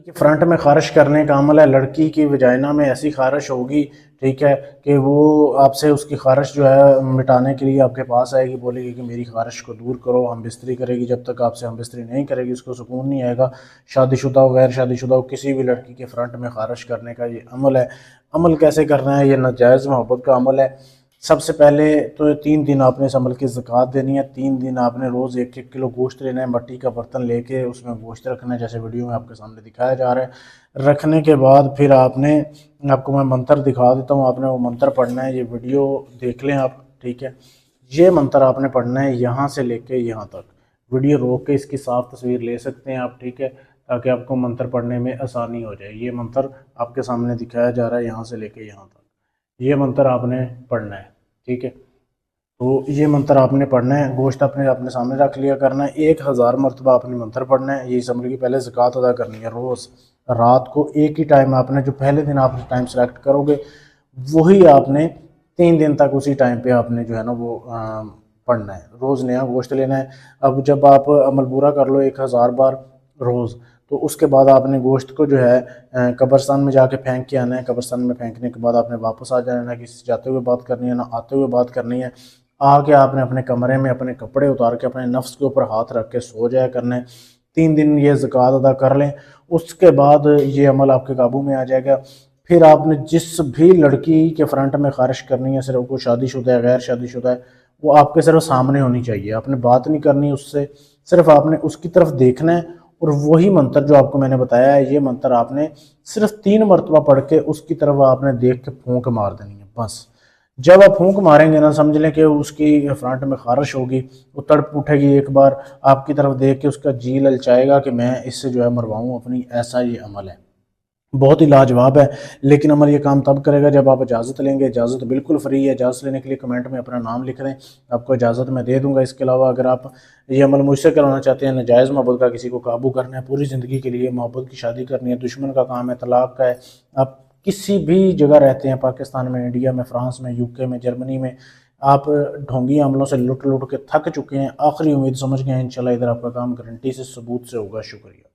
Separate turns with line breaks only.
कि फ्रंट में खारिश करने का अमल है। लड़की की वजाइना में ऐसी खारिश होगी, ठीक है, कि वो आपसे उसकी खारिश जो है मिटाने के लिए आपके पास आएगी, बोलेगी कि मेरी खारिश को दूर करो, हम बिस्तरी करेगी। जब तक आपसे हम बिस्तरी नहीं करेगी उसको सुकून नहीं आएगा। शादीशुदा हो गैर शादीशुदा हो, किसी भी लड़की के फ्रंट में खारिश करने का ये अमल है। अमल कैसे करना है? ये नाजायज़ मोहब्बत का अमल है। सबसे पहले तो 3 दिन आपने इस अमल की ज़कात देनी है। 3 दिन आपने रोज़ 1-1 किलो गोश्त लेना है, मट्टी का बर्तन लेके उसमें गोश्त रखना है, जैसे वीडियो में आपके सामने दिखाया जा रहा है। रखने के बाद फिर आपने, आपको मैं मंत्र दिखा देता हूँ, आपने वो मंत्र पढ़ना है। ये वीडियो देख लें आप, ठीक है। ये मंत्र आपने पढ़ना है यहाँ से लेके यहाँ तक। वीडियो रोक के इसकी साफ तस्वीर ले सकते हैं आप, ठीक है, ताकि आपको मंत्र पढ़ने में आसानी हो जाए। ये मंत्र आपके सामने दिखाया जा रहा है, यहाँ से लेके यहाँ तक ये मंत्र आपने पढ़ना है, ठीक है। तो ये मंत्र आपने पढ़ना है, गोश्त अपने अपने सामने रख लिया करना है। 1000 मरतबा आपने मंत्र पढ़ना है। ये समझ की पहले ज़कात अदा करनी है। रोज़ रात को एक ही टाइम आपने, जो पहले दिन आप टाइम सेलेक्ट करोगे वही आपने 3 दिन तक उसी टाइम पे आपने जो है ना वो पढ़ना है। रोज़ नया गोश्त लेना है। अब जब आप अमल पूरा कर लो 1000 बार रोज़, तो उसके बाद आपने गोश्त को जो है कब्रस्तान में जाके फेंक के आना है। कब्रस्तान में फेंकने के बाद आपने वापस आ जाना है। किसी से जाते हुए बात करनी है ना आते हुए बात करनी है। आके आपने अपने कमरे में अपने कपड़े उतार के अपने नफ्स के ऊपर हाथ रख के सो जाया करना है। 3 दिन ये ज़कात अदा कर लें, उसके बाद ये अमल आपके काबू में आ जाएगा। फिर आपने जिस भी लड़की के फ्रंट में खारिश करनी है, सिर्फ वो शादीशुदा है गैर शादीशुदा है, वो आपके सिर्फ सामने होनी चाहिए। आपने बात नहीं करनी उससे, सिर्फ आपने उसकी तरफ देखना है। और वही मंत्र जो आपको मैंने बताया है, ये मंत्र आपने सिर्फ 3 मरतबा पढ़ के उसकी तरफ आपने देख के फूंक मार देनी है बस। जब आप फूंक मारेंगे ना, समझ लें कि उसकी फ्रंट में खारिश होगी, वो तड़प उठेगी, एक बार आपकी तरफ देख के उसका जी ललचाएगा कि मैं इससे जो है मरवाऊँ अपनी। ऐसा ये अमल है, बहुत ही लाजवाब है। लेकिन अमल ये काम तब करेगा जब आप इजाज़त लेंगे। इजाज़त बिल्कुल फ्री है। इजाज़त लेने के लिए कमेंट में अपना नाम लिख दें, आपको इजाज़त मैं दे दूंगा। इसके अलावा अगर आप ये अमल मुझसे करवाना चाहते हैं, नाजायज़ मोहब्बत का किसी को काबू करना है पूरी ज़िंदगी के लिए, मोहब्बत की शादी करनी है, दुश्मन का काम है, तलाक का है, आप किसी भी जगह रहते हैं, पाकिस्तान में, इंडिया में, फ्रांस में, यूके में, जर्मनी में, आप ढोंगी अमलों से लुट लुट के थक चुके हैं, आखिरी उम्मीद समझ गए हैं, इंशाल्लाह इधर आपका काम गारंटी से सबूत से होगा। शुक्रिया।